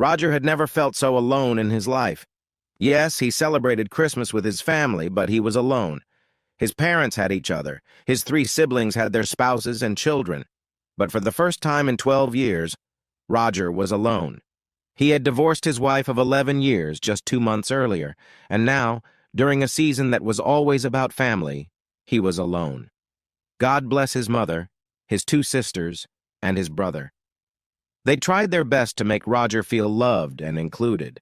Roger had never felt so alone in his life. Yes, he celebrated Christmas with his family, but he was alone. His parents had each other. His 3 siblings had their spouses and children. But for the first time in 12 years, Roger was alone. He had divorced his wife of 11 years just 2 months earlier, and now, during a season that was always about family, he was alone. God bless his mother, his 2 sisters, and his brother. They tried their best to make Roger feel loved and included.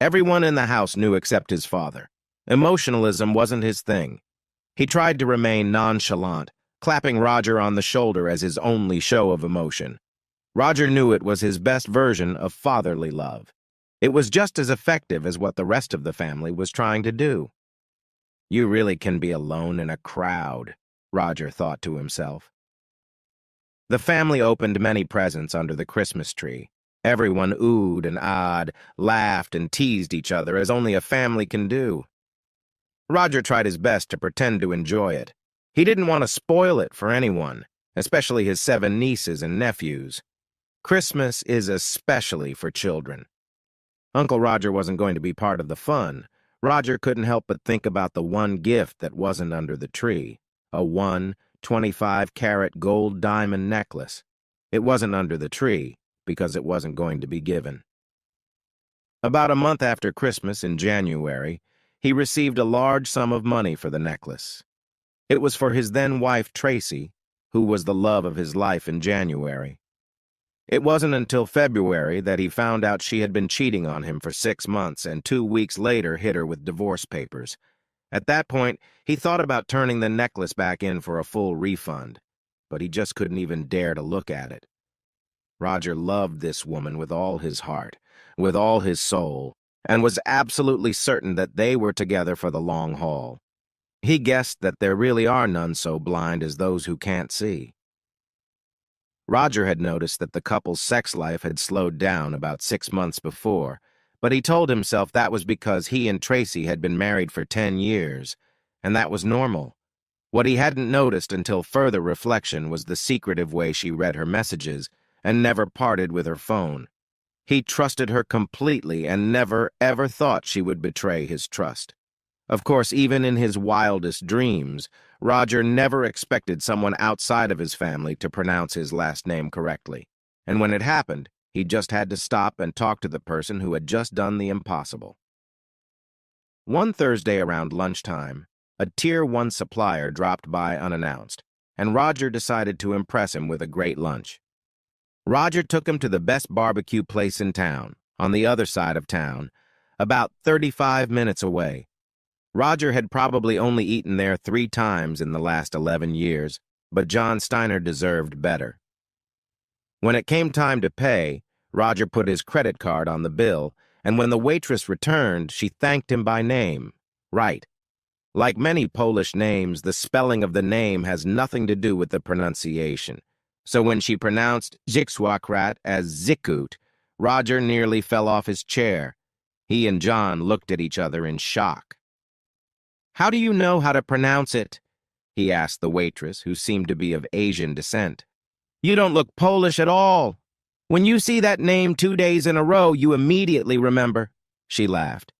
Everyone in the house knew except his father. Emotionalism wasn't his thing. He tried to remain nonchalant, clapping Roger on the shoulder as his only show of emotion. Roger knew it was his best version of fatherly love. It was just as effective as what the rest of the family was trying to do. You really can be alone in a crowd, Roger thought to himself. The family opened many presents under the Christmas tree. Everyone oohed and ahed, laughed and teased each other as only a family can do. Roger tried his best to pretend to enjoy it. He didn't want to spoil it for anyone, especially his 7 nieces and nephews. Christmas is especially for children. Uncle Roger wasn't going to be part of the fun. Roger couldn't help but think about the one gift that wasn't under the tree, a 25-carat gold diamond necklace. It wasn't under the tree because it wasn't going to be given. About a month after Christmas in January, he received a large sum of money for the necklace. It was for his then-wife Tracy, who was the love of his life in January. It wasn't until February that he found out she had been cheating on him for 6 months and 2 weeks later hit her with divorce papers. At that point, he thought about turning the necklace back in for a full refund, but he just couldn't even dare to look at it. Roger loved this woman with all his heart, with all his soul, and was absolutely certain that they were together for the long haul. He guessed that there really are none so blind as those who can't see. Roger had noticed that the couple's sex life had slowed down about 6 months before, but he told himself that was because he and Tracy had been married for 10 years, and that was normal. What he hadn't noticed until further reflection was the secretive way she read her messages and never parted with her phone. He trusted her completely and never, ever thought she would betray his trust. Of course, even in his wildest dreams, Roger never expected someone outside of his family to pronounce his last name correctly. And when it happened, he just had to stop and talk to the person who had just done the impossible. One Thursday around lunchtime, a Tier 1 supplier dropped by unannounced, and Roger decided to impress him with a great lunch. Roger took him to the best barbecue place in town, on the other side of town, about 35 minutes away. Roger had probably only eaten there 3 times in the last 11 years, but John Steiner deserved better. When it came time to pay, Roger put his credit card on the bill, and when the waitress returned, she thanked him by name. Right. Like many Polish names, the spelling of the name has nothing to do with the pronunciation. So when she pronounced Zixwakrat as Zikut, Roger nearly fell off his chair. He and John looked at each other in shock. "How do you know how to pronounce it?" he asked the waitress, who seemed to be of Asian descent. "You don't look Polish at all. When you see that name 2 days in a row, you immediately remember," she laughed.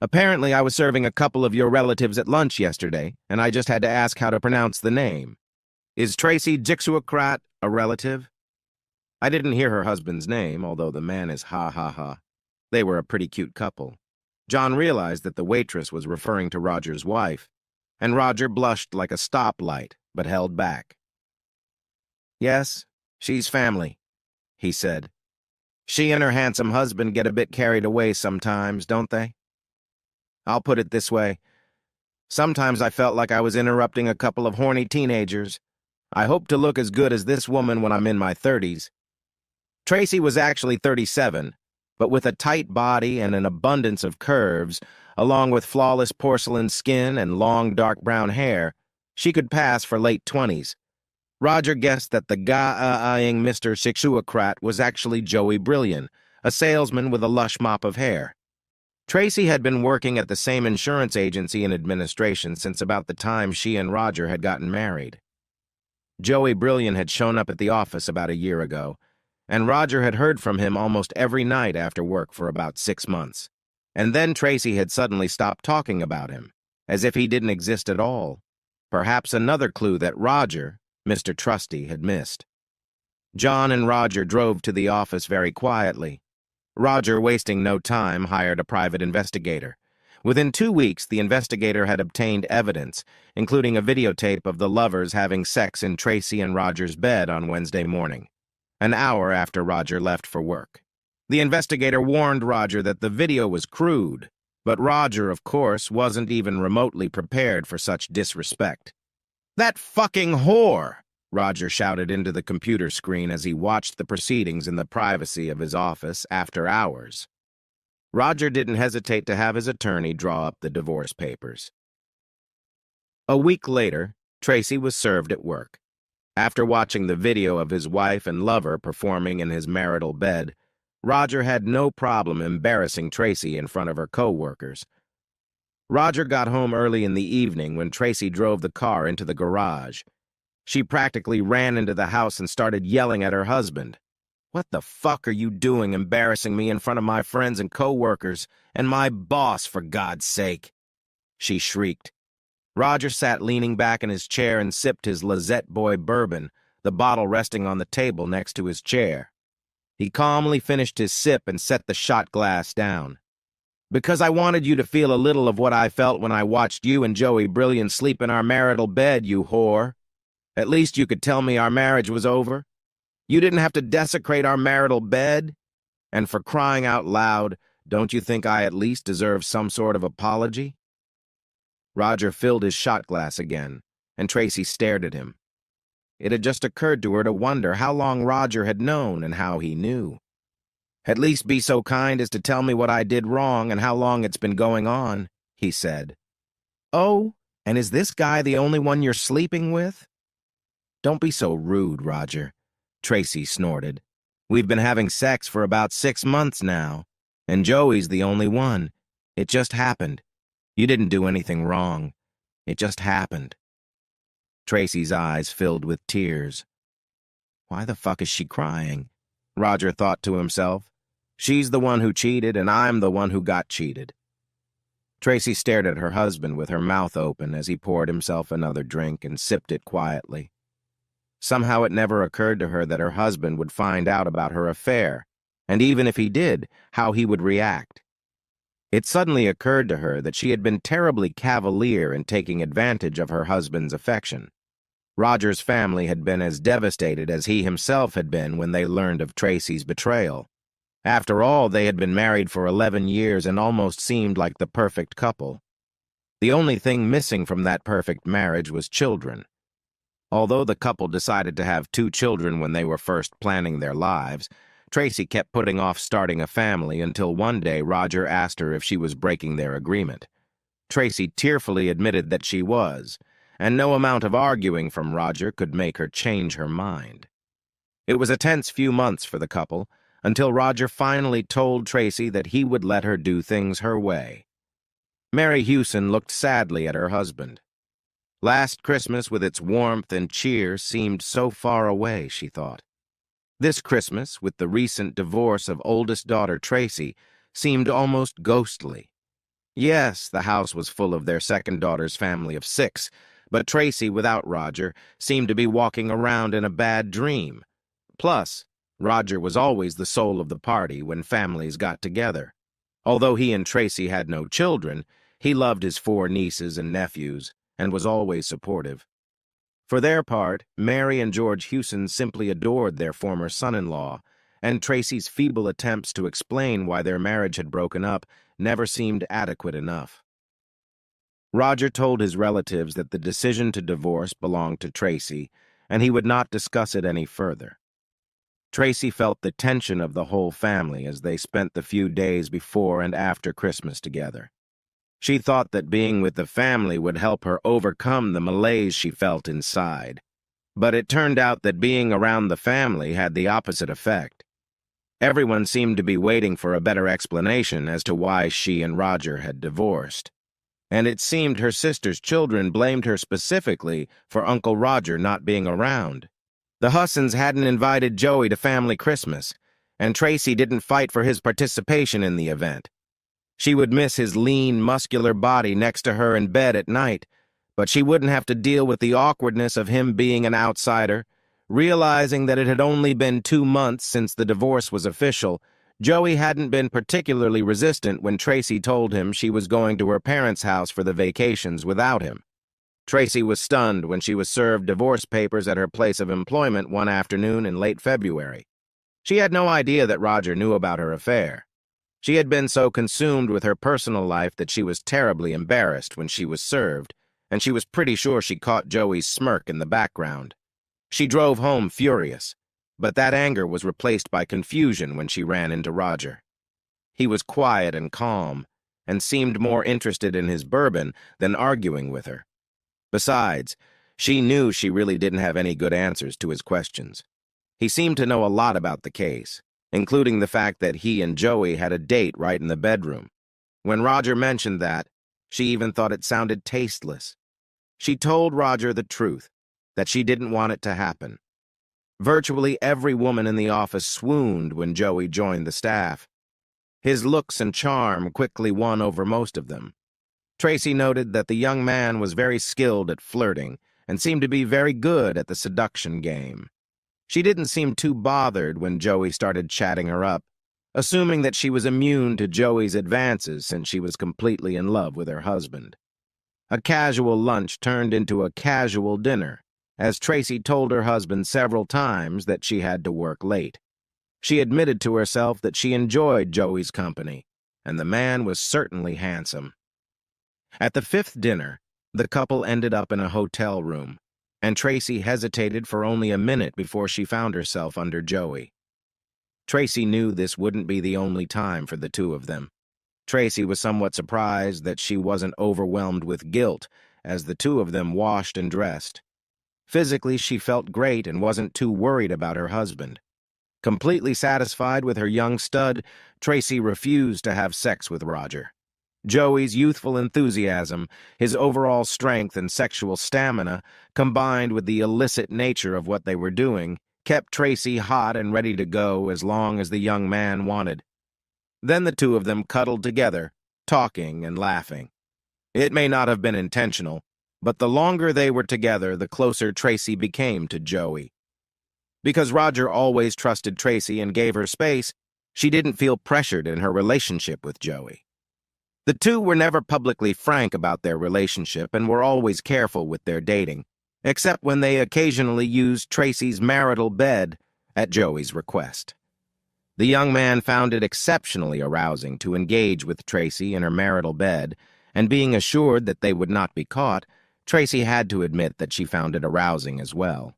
"Apparently, I was serving a couple of your relatives at lunch yesterday, and I just had to ask how to pronounce the name. Is Tracy Jixuakrat a relative?" I didn't hear her husband's name, although the man is ha. They were a pretty cute couple. John realized that the waitress was referring to Roger's wife, and Roger blushed like a stoplight, but held back. "Yes, she's family," he said. "She and her handsome husband get a bit carried away sometimes, don't they? I'll put it this way. Sometimes I felt like I was interrupting a couple of horny teenagers. I hope to look as good as this woman when I'm in my 30s. Tracy was actually 37, but with a tight body and an abundance of curves, along with flawless porcelain skin and long dark brown hair, she could pass for late 20s. Roger guessed that the guy-eyeing Mr. Sixuakrat was actually Joey Brilliant, a salesman with a lush mop of hair. Tracy had been working at the same insurance agency in administration since about the time she and Roger had gotten married. Joey Brilliant had shown up at the office about a year ago, and Roger had heard from him almost every night after work for about 6 months. And then Tracy had suddenly stopped talking about him, as if he didn't exist at all. Perhaps another clue that Roger, Mr. Trusty, had missed. John and Roger drove to the office very quietly. Roger, wasting no time, hired a private investigator. Within 2 weeks, the investigator had obtained evidence, including a videotape of the lovers having sex in Tracy and Roger's bed on Wednesday morning, an hour after Roger left for work. The investigator warned Roger that the video was crude, but Roger, of course, wasn't even remotely prepared for such disrespect. "That fucking whore!" Roger shouted into the computer screen as he watched the proceedings in the privacy of his office after hours. Roger didn't hesitate to have his attorney draw up the divorce papers. A week later, Tracy was served at work. After watching the video of his wife and lover performing in his marital bed, Roger had no problem embarrassing Tracy in front of her co-workers. Roger got home early in the evening when Tracy drove the car into the garage. She practically ran into the house and started yelling at her husband. "What the fuck are you doing embarrassing me in front of my friends and co-workers and my boss, for God's sake?" she shrieked. Roger sat leaning back in his chair and sipped his Lizette Boy bourbon, the bottle resting on the table next to his chair. He calmly finished his sip and set the shot glass down. "Because I wanted you to feel a little of what I felt when I watched you and Joey Brilliant sleep in our marital bed, you whore. At least you could tell me our marriage was over. You didn't have to desecrate our marital bed. And for crying out loud, don't you think I at least deserve some sort of apology?" Roger filled his shot glass again, and Tracy stared at him. It had just occurred to her to wonder how long Roger had known and how he knew. "At least be so kind as to tell me what I did wrong and how long it's been going on," he said. "Oh, and is this guy the only one you're sleeping with?" "Don't be so rude, Roger," Tracy snorted. "We've been having sex for about 6 months now, and Joey's the only one. It just happened. You didn't do anything wrong. It just happened." Tracy's eyes filled with tears. Why the fuck is she crying? Roger thought to himself. She's the one who cheated, and I'm the one who got cheated. Tracy stared at her husband with her mouth open as he poured himself another drink and sipped it quietly. Somehow it never occurred to her that her husband would find out about her affair, and even if he did, how he would react. It suddenly occurred to her that she had been terribly cavalier in taking advantage of her husband's affection. Roger's family had been as devastated as he himself had been when they learned of Tracy's betrayal. After all, they had been married for 11 years and almost seemed like the perfect couple. The only thing missing from that perfect marriage was children. Although the couple decided to have 2 children when they were first planning their lives, Tracy kept putting off starting a family until one day Roger asked her if she was breaking their agreement. Tracy tearfully admitted that she was, and no amount of arguing from Roger could make her change her mind. It was a tense few months for the couple, until Roger finally told Tracy that he would let her do things her way. Mary Hewson looked sadly at her husband. Last Christmas, with its warmth and cheer, seemed so far away, she thought. This Christmas, with the recent divorce of oldest daughter Tracy, seemed almost ghostly. Yes, the house was full of their second daughter's family of 6, but Tracy, without Roger, seemed to be walking around in a bad dream. Plus, Roger was always the soul of the party when families got together. Although he and Tracy had no children, he loved his 4 nieces and nephews and was always supportive. For their part, Mary and George Hewson simply adored their former son-in-law, and Tracy's feeble attempts to explain why their marriage had broken up never seemed adequate enough. Roger told his relatives that the decision to divorce belonged to Tracy, and he would not discuss it any further. Tracy felt the tension of the whole family as they spent the few days before and after Christmas together. She thought that being with the family would help her overcome the malaise she felt inside. But it turned out that being around the family had the opposite effect. Everyone seemed to be waiting for a better explanation as to why she and Roger had divorced. And it seemed her sister's children blamed her specifically for Uncle Roger not being around. The Hussons hadn't invited Joey to family Christmas, and Tracy didn't fight for his participation in the event. She would miss his lean, muscular body next to her in bed at night, but she wouldn't have to deal with the awkwardness of him being an outsider. Realizing that it had only been 2 months since the divorce was official, Joey hadn't been particularly resistant when Tracy told him she was going to her parents' house for the vacations without him. Tracy was stunned when she was served divorce papers at her place of employment one afternoon in late February. She had no idea that Roger knew about her affair. She had been so consumed with her personal life that she was terribly embarrassed when she was served, and she was pretty sure she caught Joey's smirk in the background. She drove home furious, but that anger was replaced by confusion when she ran into Roger. He was quiet and calm, and seemed more interested in his bourbon than arguing with her. Besides, she knew she really didn't have any good answers to his questions. He seemed to know a lot about the case, including the fact that he and Joey had a date right in the bedroom. When Roger mentioned that, she even thought it sounded tasteless. She told Roger the truth, that she didn't want it to happen. Virtually every woman in the office swooned when Joey joined the staff. His looks and charm quickly won over most of them. Tracy noted that the young man was very skilled at flirting and seemed to be very good at the seduction game. She didn't seem too bothered when Joey started chatting her up, assuming that she was immune to Joey's advances since she was completely in love with her husband. A casual lunch turned into a casual dinner, as Tracy told her husband several times that she had to work late. She admitted to herself that she enjoyed Joey's company, and the man was certainly handsome. At the 5th dinner, the couple ended up in a hotel room, and Tracy hesitated for only a minute before she found herself under Joey. Tracy knew this wouldn't be the only time for the two of them. Tracy was somewhat surprised that she wasn't overwhelmed with guilt as the two of them washed and dressed. Physically, she felt great and wasn't too worried about her husband. Completely satisfied with her young stud, Tracy refused to have sex with Roger. Joey's youthful enthusiasm, his overall strength and sexual stamina, combined with the illicit nature of what they were doing, kept Tracy hot and ready to go as long as the young man wanted. Then the two of them cuddled together, talking and laughing. It may not have been intentional, but the longer they were together, the closer Tracy became to Joey. Because Roger always trusted Tracy and gave her space, she didn't feel pressured in her relationship with Joey. The two were never publicly frank about their relationship and were always careful with their dating, except when they occasionally used Tracy's marital bed at Joey's request. The young man found it exceptionally arousing to engage with Tracy in her marital bed, and being assured that they would not be caught, Tracy had to admit that she found it arousing as well.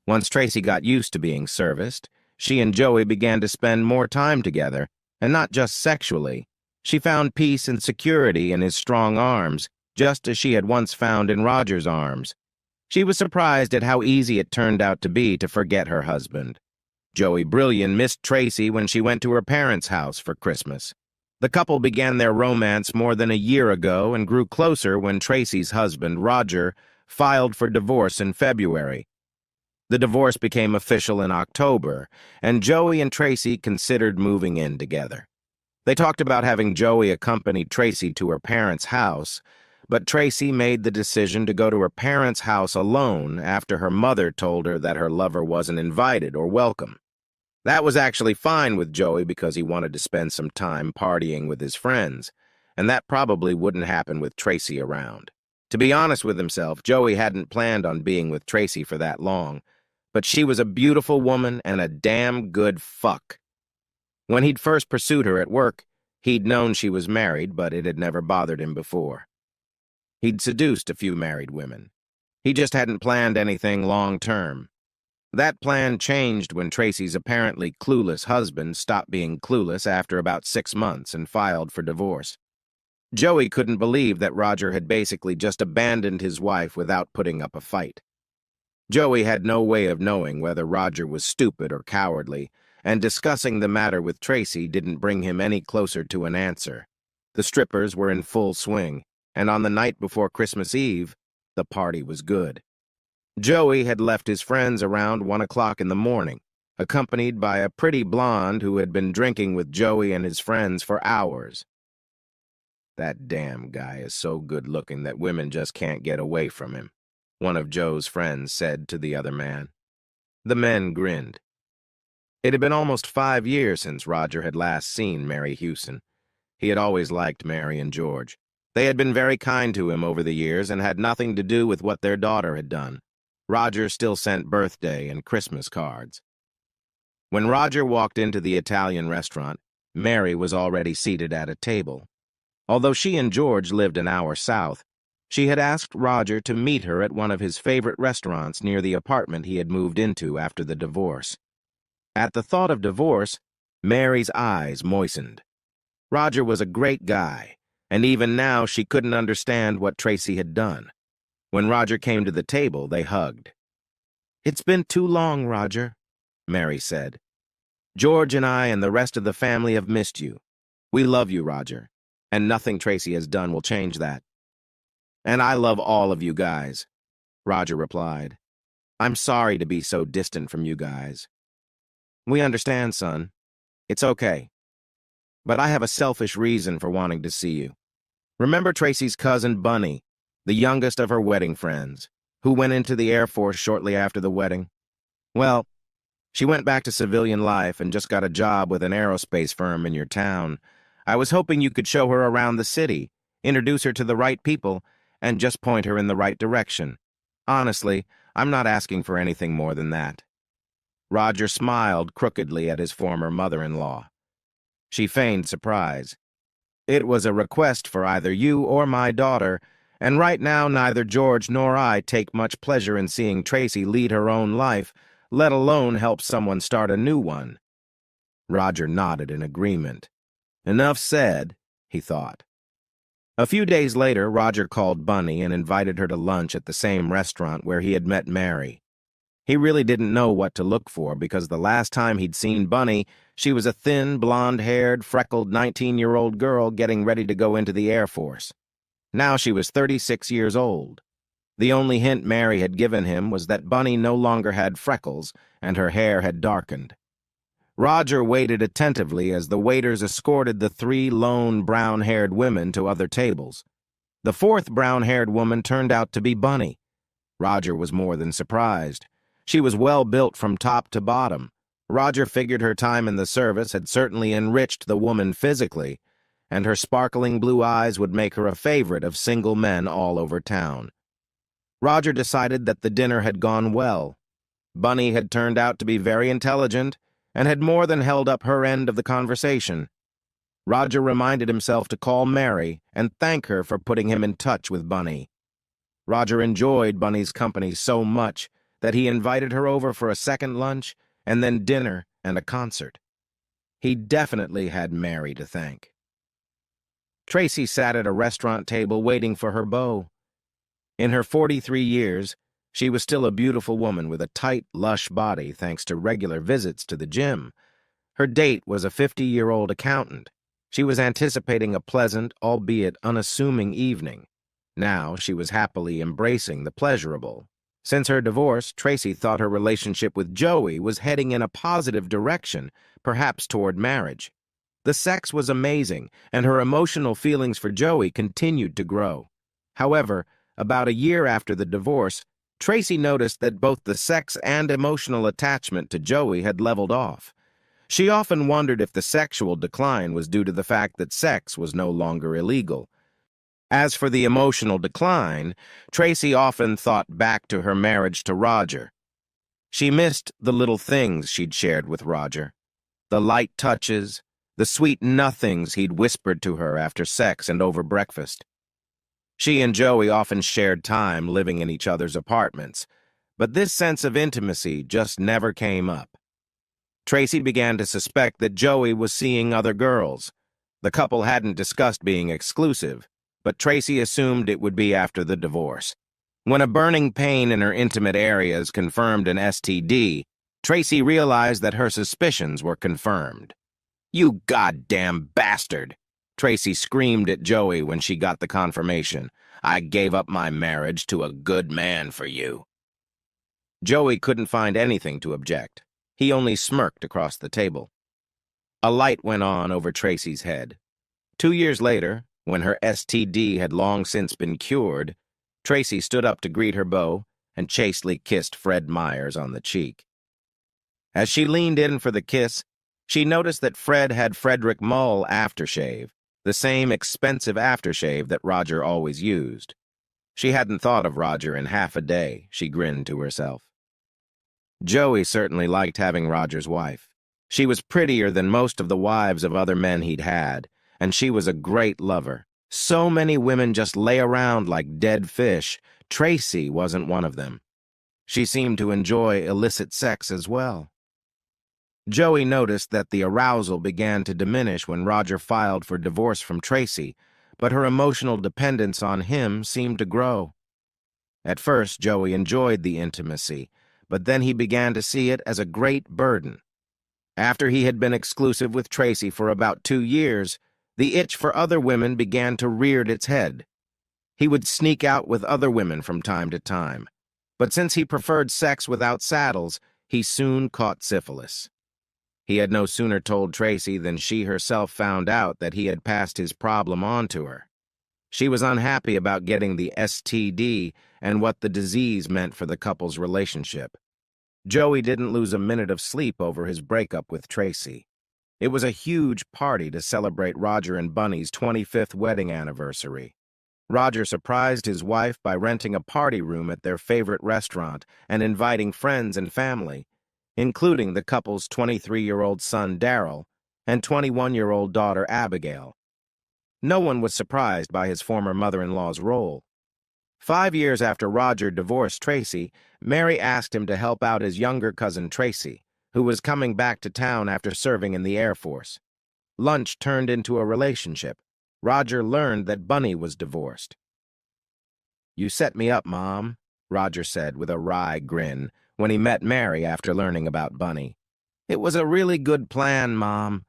Once Tracy got used to being serviced, she and Joey began to spend more time together, and not just sexually. She found peace and security in his strong arms, just as she had once found in Roger's arms. She was surprised at how easy it turned out to be to forget her husband. Joey Brillian missed Tracy when she went to her parents' house for Christmas. The couple began their romance more than a year ago and grew closer when Tracy's husband, Roger, filed for divorce in February. The divorce became official in October, and Joey and Tracy considered moving in together. They talked about having Joey accompany Tracy to her parents' house, but Tracy made the decision to go to her parents' house alone after her mother told her that her lover wasn't invited or welcome. That was actually fine with Joey because he wanted to spend some time partying with his friends, and that probably wouldn't happen with Tracy around. To be honest with himself, Joey hadn't planned on being with Tracy for that long, but she was a beautiful woman and a damn good fuck. When he'd first pursued her at work, he'd known she was married, but it had never bothered him before. He'd seduced a few married women. He just hadn't planned anything long-term. That plan changed when Tracy's apparently clueless husband stopped being clueless after about 6 months and filed for divorce. Joey couldn't believe that Roger had basically just abandoned his wife without putting up a fight. Joey had no way of knowing whether Roger was stupid or cowardly, and discussing the matter with Tracy didn't bring him any closer to an answer. The strippers were in full swing, and on the night before Christmas Eve, the party was good. Joey had left his friends around 1 o'clock in the morning, accompanied by a pretty blonde who had been drinking with Joey and his friends for hours. "That damn guy is so good-looking that women just can't get away from him," one of Joe's friends said to the other man. The men grinned. It had been almost 5 years since Roger had last seen Mary Hewson. He had always liked Mary and George. They had been very kind to him over the years and had nothing to do with what their daughter had done. Roger still sent birthday and Christmas cards. When Roger walked into the Italian restaurant, Mary was already seated at a table. Although she and George lived an hour south, she had asked Roger to meet her at one of his favorite restaurants near the apartment he had moved into after the divorce. At the thought of divorce, Mary's eyes moistened. Roger was a great guy, and even now she couldn't understand what Tracy had done. When Roger came to the table, they hugged. "It's been too long, Roger," Mary said. "George and I and the rest of the family have missed you. We love you, Roger, and nothing Tracy has done will change that." "And I love all of you guys," Roger replied. "I'm sorry to be so distant from you guys." "We understand, son. It's okay. But I have a selfish reason for wanting to see you. Remember Tracy's cousin Bunny, the youngest of her wedding friends, who went into the Air Force shortly after the wedding? Well, she went back to civilian life and just got a job with an aerospace firm in your town. I was hoping you could show her around the city, introduce her to the right people, and just point her in the right direction. Honestly, I'm not asking for anything more than that." Roger smiled crookedly at his former mother-in-law. She feigned surprise. "It was a request for either you or my daughter, and right now neither George nor I take much pleasure in seeing Tracy lead her own life, let alone help someone start a new one." Roger nodded in agreement. Enough said, he thought. A few days later, Roger called Bunny and invited her to lunch at the same restaurant where he had met Mary. He really didn't know what to look for because the last time he'd seen Bunny, she was a thin, blonde-haired, freckled 19-year-old girl getting ready to go into the Air Force. Now she was 36 years old. The only hint Mary had given him was that Bunny no longer had freckles and her hair had darkened. Roger waited attentively as the waiters escorted the 3 lone brown-haired women to other tables. The 4th brown-haired woman turned out to be Bunny. Roger was more than surprised. She was well built from top to bottom. Roger figured her time in the service had certainly enriched the woman physically, and her sparkling blue eyes would make her a favorite of single men all over town. Roger decided that the dinner had gone well. Bunny had turned out to be very intelligent and had more than held up her end of the conversation. Roger reminded himself to call Mary and thank her for putting him in touch with Bunny. Roger enjoyed Bunny's company so much that he invited her over for a second lunch and then dinner and a concert. He definitely had Mary to thank. Tracy sat at a restaurant table waiting for her beau. In her 43 years, she was still a beautiful woman with a tight, lush body thanks to regular visits to the gym. Her date was a 50-year-old accountant. She was anticipating a pleasant, albeit unassuming evening. Now she was happily embracing the pleasurable. Since her divorce, Tracy thought her relationship with Joey was heading in a positive direction, perhaps toward marriage. The sex was amazing, and her emotional feelings for Joey continued to grow. However, about a year after the divorce, Tracy noticed that both the sex and emotional attachment to Joey had leveled off. She often wondered if the sexual decline was due to the fact that sex was no longer illegal. As for the emotional decline, Tracy often thought back to her marriage to Roger. She missed the little things she'd shared with Roger, the light touches, the sweet nothings he'd whispered to her after sex and over breakfast. She and Joey often shared time living in each other's apartments, but this sense of intimacy just never came up. Tracy began to suspect that Joey was seeing other girls. The couple hadn't discussed being exclusive, but Tracy assumed it would be after the divorce. When a burning pain in her intimate areas confirmed an STD, Tracy realized that her suspicions were confirmed. "You goddamn bastard!" Tracy screamed at Joey when she got the confirmation. "I gave up my marriage to a good man for you." Joey couldn't find anything to object. He only smirked across the table. A light went on over Tracy's head. 2 years later, when her STD had long since been cured, Tracy stood up to greet her beau and chastely kissed Fred Myers on the cheek. As she leaned in for the kiss, she noticed that Fred had Frederick Mull aftershave, the same expensive aftershave that Roger always used. She hadn't thought of Roger in half a day, she grinned to herself. Joey certainly liked having Roger's wife. She was prettier than most of the wives of other men he'd had, and she was a great lover. So many women just lay around like dead fish. Tracy wasn't one of them. She seemed to enjoy illicit sex as well. Joey noticed that the arousal began to diminish when Roger filed for divorce from Tracy, but her emotional dependence on him seemed to grow. At first, Joey enjoyed the intimacy, but then he began to see it as a great burden. After he had been exclusive with Tracy for about 2 years, the itch for other women began to rear its head. He would sneak out with other women from time to time, but since he preferred sex without saddles, he soon caught syphilis. He had no sooner told Tracy than she herself found out that he had passed his problem on to her. She was unhappy about getting the STD and what the disease meant for the couple's relationship. Joey didn't lose a minute of sleep over his breakup with Tracy. It was a huge party to celebrate Roger and Bunny's 25th wedding anniversary. Roger surprised his wife by renting a party room at their favorite restaurant and inviting friends and family, including the couple's 23-year-old son Daryl and 21-year-old daughter Abigail. No one was surprised by his former mother-in-law's role. 5 years after Roger divorced Tracy, Mary asked him to help out his younger cousin Tracy, who was coming back to town after serving in the Air Force. Lunch turned into a relationship. Roger learned that Bunny was divorced. "You set me up, Mom," Roger said with a wry grin when he met Mary after learning about Bunny. "It was a really good plan, Mom."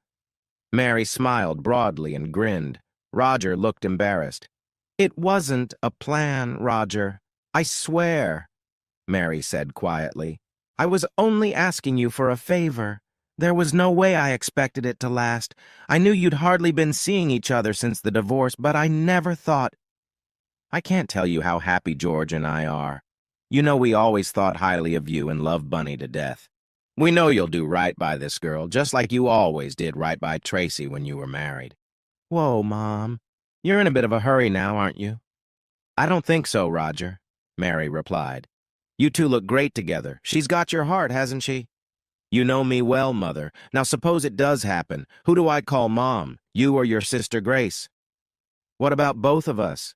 Mary smiled broadly and grinned. Roger looked embarrassed. "It wasn't a plan, Roger. I swear," Mary said quietly. "I was only asking you for a favor. There was no way I expected it to last. I knew you'd hardly been seeing each other since the divorce, but I never thought—" "I can't tell you how happy George and I are. You know we always thought highly of you and love Bunny to death. We know you'll do right by this girl, just like you always did right by Tracy when you were married." "Whoa, Mom. You're in a bit of a hurry now, aren't you?" "I don't think so, Roger," Mary replied. "You two look great together. She's got your heart, hasn't she?" "You know me well, Mother. Now suppose it does happen. Who do I call Mom? You or your sister Grace?" "What about both of us?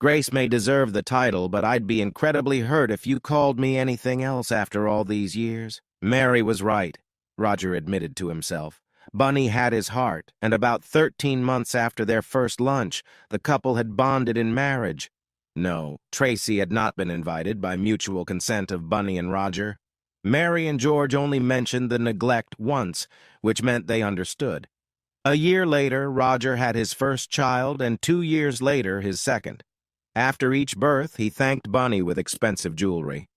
Grace may deserve the title, but I'd be incredibly hurt if you called me anything else after all these years." Mary was right, Roger admitted to himself. Bunny had his heart, and about 13 months after their first lunch, the couple had bonded in marriage. No, Tracy had not been invited by mutual consent of Bunny and Roger. Mary and George only mentioned the neglect once, which meant they understood. A year later, Roger had his first child, and 2 years later, his second. After each birth, he thanked Bunny with expensive jewelry.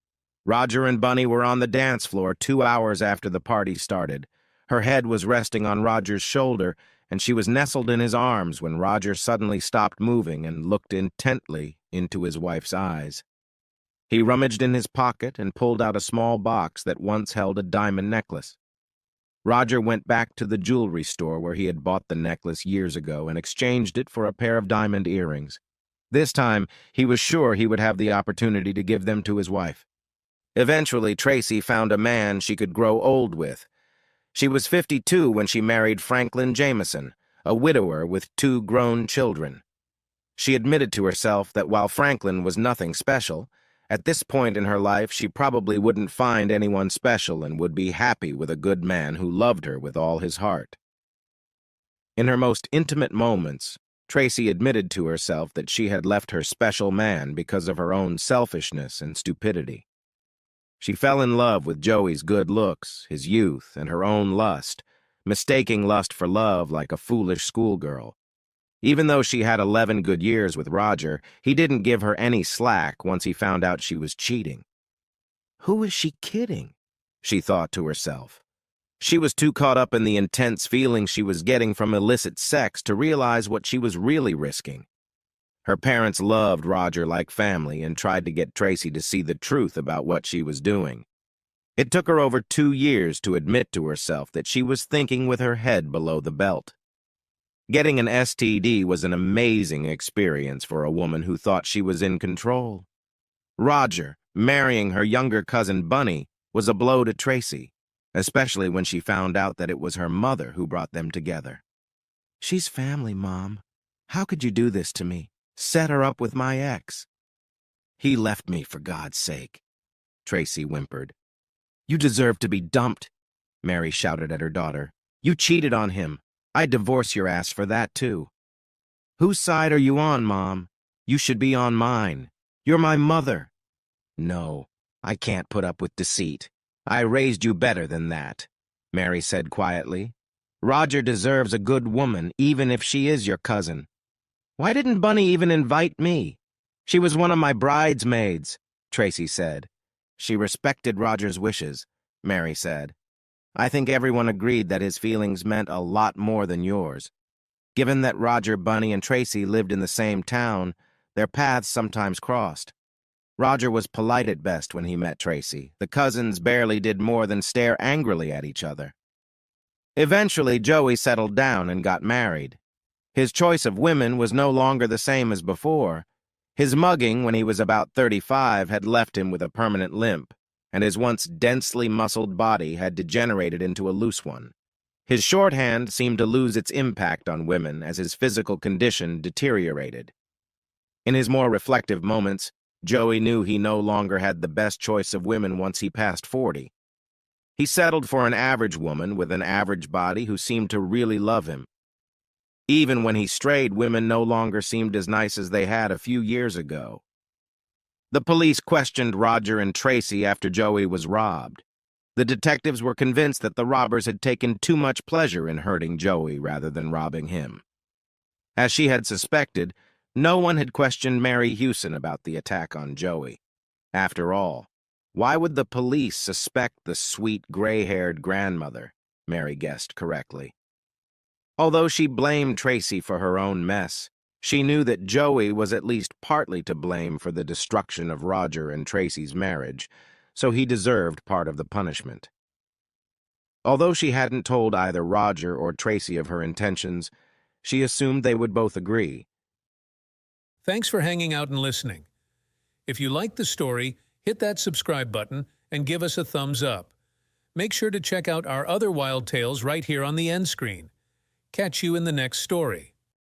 Roger and Bunny were on the dance floor 2 hours after the party started. Her head was resting on Roger's shoulder, and she was nestled in his arms when Roger suddenly stopped moving and looked intently into his wife's eyes. He rummaged in his pocket and pulled out a small box that once held a diamond necklace. Roger went back to the jewelry store where he had bought the necklace years ago and exchanged it for a pair of diamond earrings. This time, he was sure he would have the opportunity to give them to his wife. Eventually, Tracy found a man she could grow old with. She was 52 when she married Franklin Jameson, a widower with 2 grown children. She admitted to herself that while Franklin was nothing special, at this point in her life she probably wouldn't find anyone special and would be happy with a good man who loved her with all his heart. In her most intimate moments, Tracy admitted to herself that she had left her special man because of her own selfishness and stupidity. She fell in love with Joey's good looks, his youth, and her own lust, mistaking lust for love like a foolish schoolgirl. Even though she had 11 good years with Roger, he didn't give her any slack once he found out she was cheating. Who is she kidding? She thought to herself. She was too caught up in the intense feeling she was getting from illicit sex to realize what she was really risking. Her parents loved Roger like family and tried to get Tracy to see the truth about what she was doing. It took her over 2 years to admit to herself that she was thinking with her head below the belt. Getting an STD was an amazing experience for a woman who thought she was in control. Roger, marrying her younger cousin Bunny, was a blow to Tracy, especially when she found out that it was her mother who brought them together. "She's family, Mom. How could you do this to me? Set her up with my ex." "He left me, for God's sake," Tracy whimpered. "You deserve to be dumped," Mary shouted at her daughter. "You cheated on him. I'd divorce your ass for that, too." "Whose side are you on, Mom? You should be on mine. You're my mother." "No, I can't put up with deceit. I raised you better than that," Mary said quietly. "Roger deserves a good woman, even if she is your cousin. Why didn't Bunny even invite me? She was one of my bridesmaids," Tracy said. "She respected Roger's wishes," Mary said. "I think everyone agreed that his feelings meant a lot more than yours. Given that Roger, Bunny, and Tracy lived in the same town, their paths sometimes crossed. Roger was polite at best when he met Tracy. The cousins barely did more than stare angrily at each other. Eventually, Joey settled down and got married. His choice of women was no longer the same as before. His mugging when he was about 35 had left him with a permanent limp, and his once densely muscled body had degenerated into a loose one. His shorthand seemed to lose its impact on women as his physical condition deteriorated. In his more reflective moments, Joey knew he no longer had the best choice of women once he passed 40. He settled for an average woman with an average body who seemed to really love him. Even when he strayed, women no longer seemed as nice as they had a few years ago. The police questioned Roger and Tracy after Joey was robbed. The detectives were convinced that the robbers had taken too much pleasure in hurting Joey rather than robbing him. As she had suspected, no one had questioned Mary Hewson about the attack on Joey. After all, why would the police suspect the sweet, gray-haired grandmother? Mary guessed correctly. Although she blamed Tracy for her own mess, she knew that Joey was at least partly to blame for the destruction of Roger and Tracy's marriage, so he deserved part of the punishment. Although she hadn't told either Roger or Tracy of her intentions, she assumed they would both agree. Thanks for hanging out and listening. If you liked the story, hit that subscribe button and give us a thumbs up. Make sure to check out our other wild tales right here on the end screen. Catch you in the next story.